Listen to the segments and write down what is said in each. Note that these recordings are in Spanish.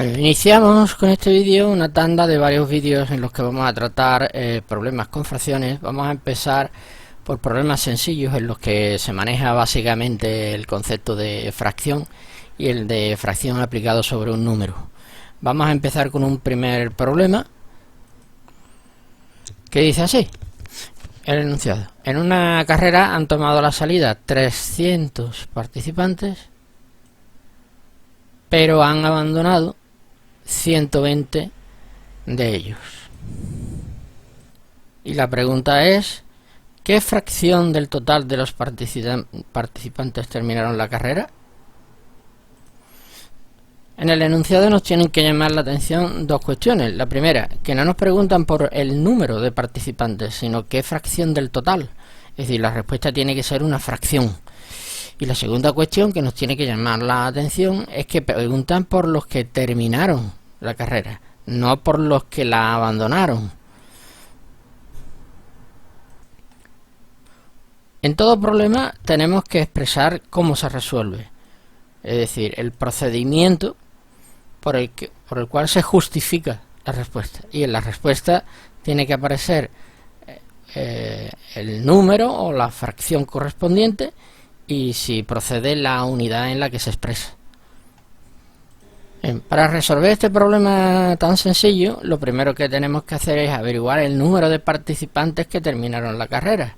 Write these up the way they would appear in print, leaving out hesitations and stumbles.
Bueno, iniciamos con este vídeo una tanda de varios vídeos en los que vamos a tratar problemas con fracciones. Vamos a empezar por problemas sencillos en los que se maneja básicamente el concepto de fracción y el de fracción aplicado sobre un número. Vamos a empezar con un primer problema que dice así: el enunciado: en una carrera han tomado la salida 300 participantes, pero han abandonado 120 de ellos. Y la pregunta es: ¿qué fracción del total de los participantes terminaron la carrera? En el enunciado nos tienen que llamar la atención dos cuestiones. La primera, que no nos preguntan por el número de participantes, sino qué fracción del total. Es decir, la respuesta tiene que ser una fracción. Y la segunda cuestión que nos tiene que llamar la atención es que preguntan por los que terminaron la carrera, no por los que la abandonaron. En todo problema tenemos que expresar cómo se resuelve, es decir, el procedimiento por el cual se justifica la respuesta. Y en la respuesta tiene que aparecer el número o la fracción correspondiente y, si procede, la unidad en la que se expresa. Bien, para resolver este problema tan sencillo, lo primero que tenemos que hacer es averiguar el número de participantes que terminaron la carrera,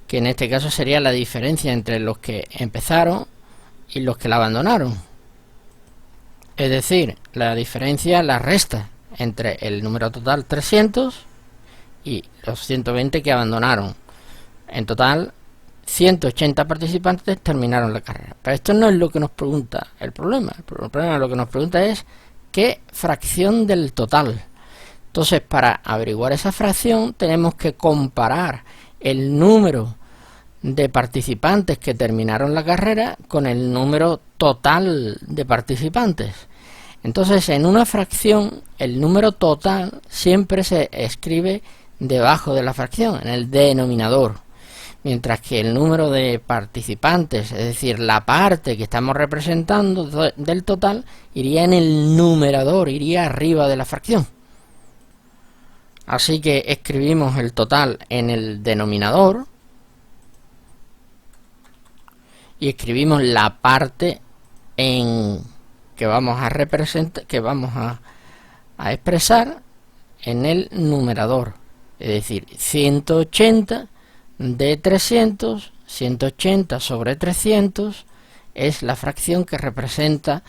que en este caso sería la diferencia entre los que empezaron y los que la abandonaron. Es decir, la diferencia, la resta entre el número total 300 y los 120 que abandonaron. En total, 180 participantes terminaron la carrera. Pero esto no es lo que nos pregunta el problema. El problema lo que nos pregunta es qué fracción del total. Entonces, para averiguar esa fracción tenemos que comparar el número de participantes que terminaron la carrera con el número total de participantes. Entonces, en una fracción el número total siempre se escribe debajo de la fracción, en el denominador, mientras que el número de participantes, es decir, la parte que estamos representando del total, iría en el numerador, iría arriba de la fracción. Así que escribimos el total en el denominador y escribimos la parte que vamos a representar, que vamos a expresar en el numerador, es decir, 180 de 300, 180 sobre 300 es la fracción que representa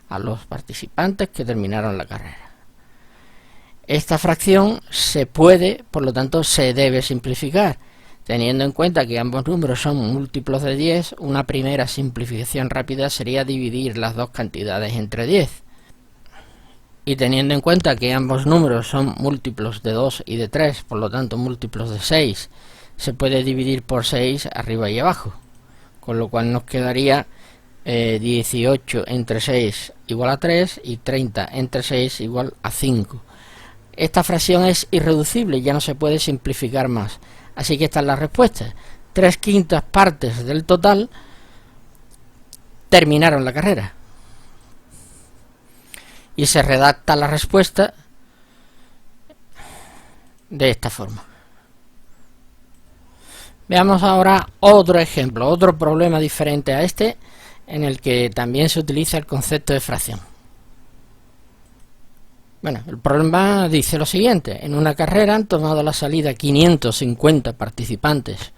a los participantes que terminaron la carrera. Esta fracción se puede, por lo tanto, se debe simplificar. Teniendo en cuenta que ambos números son múltiplos de 10, una primera simplificación rápida sería dividir las dos cantidades entre 10. Y teniendo en cuenta que ambos números son múltiplos de 2 y de 3, por lo tanto múltiplos de 6, se puede dividir por 6 arriba y abajo. Con lo cual nos quedaría 18 entre 6 igual a 3 y 30 entre 6 igual a 5. Esta fracción es irreducible, ya no se puede simplificar más. Así que esta es la respuesta. 3/5 partes del total terminaron la carrera. Y se redacta la respuesta de esta forma. Veamos ahora otro ejemplo, otro problema diferente a este, en el que también se utiliza el concepto de fracción. Bueno, el problema dice lo siguiente: en una carrera han tomado la salida 550 participantes,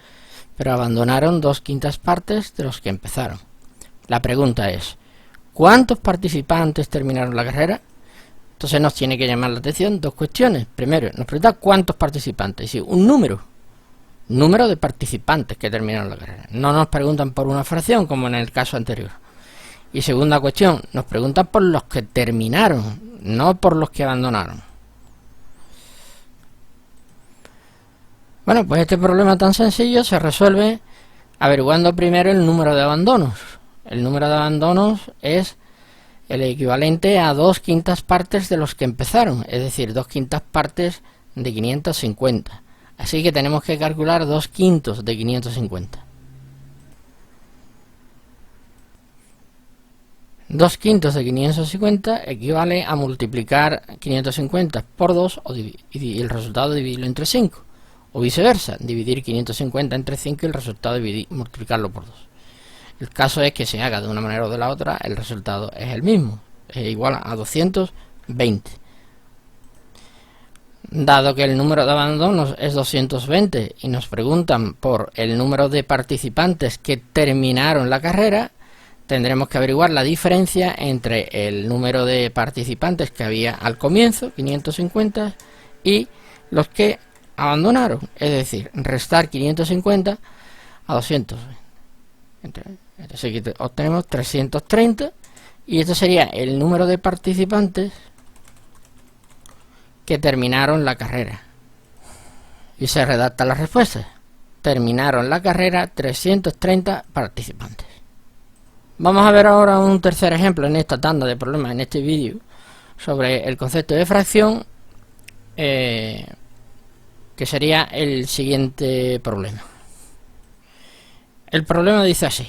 pero abandonaron 2/5 partes de los que empezaron. La pregunta es: ¿cuántos participantes terminaron la carrera? Entonces nos tiene que llamar la atención dos cuestiones. Primero, nos pregunta cuántos participantes, es decir, un número de participantes que terminaron la carrera. No nos preguntan por una fracción, como en el caso anterior. Y segunda cuestión, nos preguntan por los que terminaron, no por los que abandonaron. Bueno, pues este problema tan sencillo se resuelve averiguando primero el número de abandonos. El número de abandonos es el equivalente a 2/5 partes de los que empezaron, es decir, 2/5 partes de 550. Así que tenemos que calcular 2/5 de 550. 2 quintos de 550 equivale a multiplicar 550 por 2 y el resultado dividirlo entre 5. O viceversa, dividir 550 entre 5 y el resultado multiplicarlo por 2. El caso es que se haga de una manera o de la otra, el resultado es el mismo, es igual a 220. Dado que el número de abandonos es 220 y nos preguntan por el número de participantes que terminaron la carrera, tendremos que averiguar la diferencia entre el número de participantes que había al comienzo, 550, y los que abandonaron, es decir, restar 550 a 220. Entonces obtenemos 330 y esto sería el número de participantes que terminaron la carrera. Y se redacta la respuesta. Terminaron la carrera 330 participantes. Vamos a ver ahora un tercer ejemplo en esta tanda de problemas, en este vídeo, sobre el concepto de fracción, que sería el siguiente problema. El problema dice así: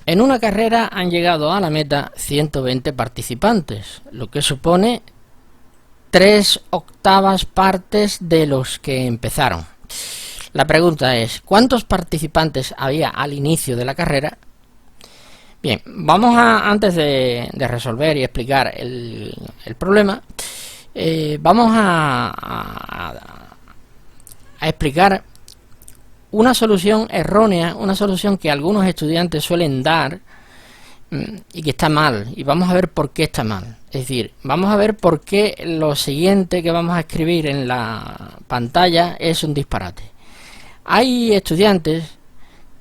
en una carrera han llegado a la meta 120 participantes, lo que supone 3/8 partes de los que empezaron. La pregunta es, ¿cuántos participantes había al inicio de la carrera? Bien, vamos a, antes de resolver y explicar el problema, vamos a explicar una solución errónea, una solución que algunos estudiantes suelen dar y que está mal, y vamos a ver por qué está mal. Es decir, vamos a ver por qué lo siguiente que vamos a escribir en la pantalla es un disparate. Hay estudiantes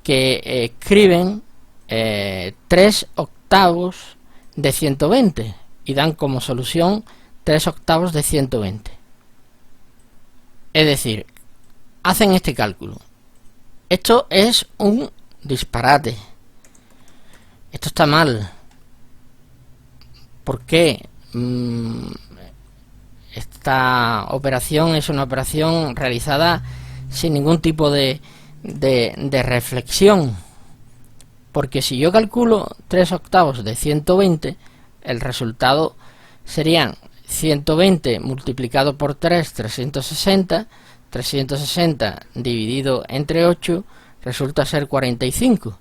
que escriben 3/8 de 120 y dan como solución 3/8 de 120. Es decir, hacen este cálculo. Esto es un disparate. Esto está mal. ¿Por qué? Esta operación es una operación realizada sin ningún tipo de reflexión. Porque si yo calculo 3/8 de 120, el resultado serían 120 multiplicado por 3, 360, 360 dividido entre 8, resulta ser 45.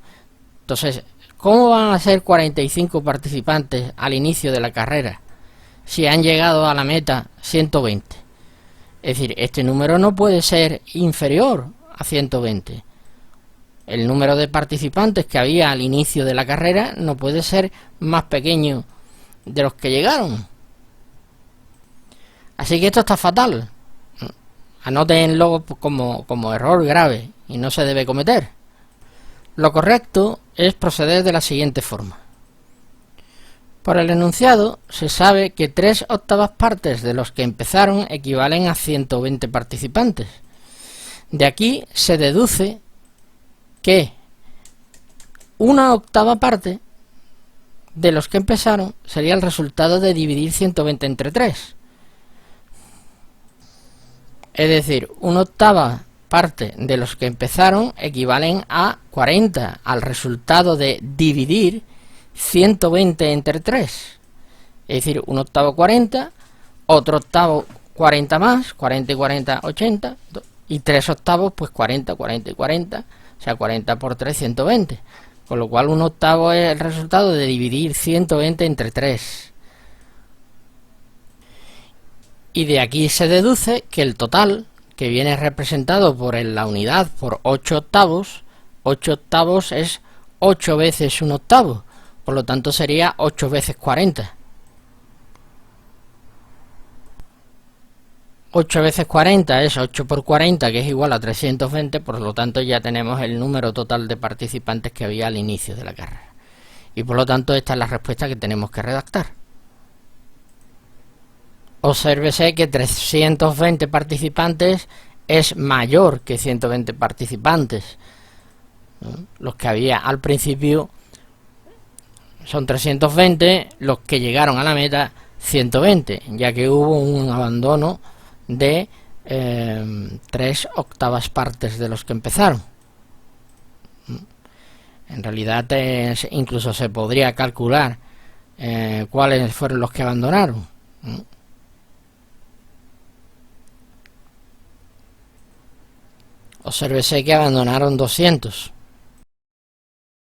Entonces, ¿cómo van a ser 45 participantes al inicio de la carrera si han llegado a la meta 120? Es decir, este número no puede ser inferior a 120. El número de participantes que había al inicio de la carrera no puede ser más pequeño de los que llegaron. Así que esto está fatal. Anótenlo como error grave y no se debe cometer. Lo correcto es proceder de la siguiente forma. Por el enunciado se sabe que 3/8 partes de los que empezaron equivalen a 120 participantes. De aquí se deduce que 1/8 parte de los que empezaron sería el resultado de dividir 120 entre 3. Es decir, 1/8 parte de los que empezaron equivalen a 40, al resultado de dividir 120 entre 3. Es decir, 1/8 40, otro octavo 40 más, 40 y 40, 80, y 3/8 pues 40, 40 y 40, o sea 40 por 3, 120. Con lo cual 1/8 es el resultado de dividir 120 entre 3. Y de aquí se deduce que el total, que viene representado por la unidad por 8/8, 8/8 es 8 veces 1/8, por lo tanto sería 8 veces 40. 8 veces 40 es 8 por 40, que es igual a 320, por lo tanto ya tenemos el número total de participantes que había al inicio de la carrera. Y por lo tanto esta es la respuesta que tenemos que redactar. Obsérvese que 320 participantes es mayor que 120 participantes. Los que había al principio son 320, los que llegaron a la meta 120, ya que hubo un abandono de 3/8 partes de los que empezaron. En realidad incluso se podría calcular cuáles fueron los que abandonaron. Obsérvese que abandonaron 200.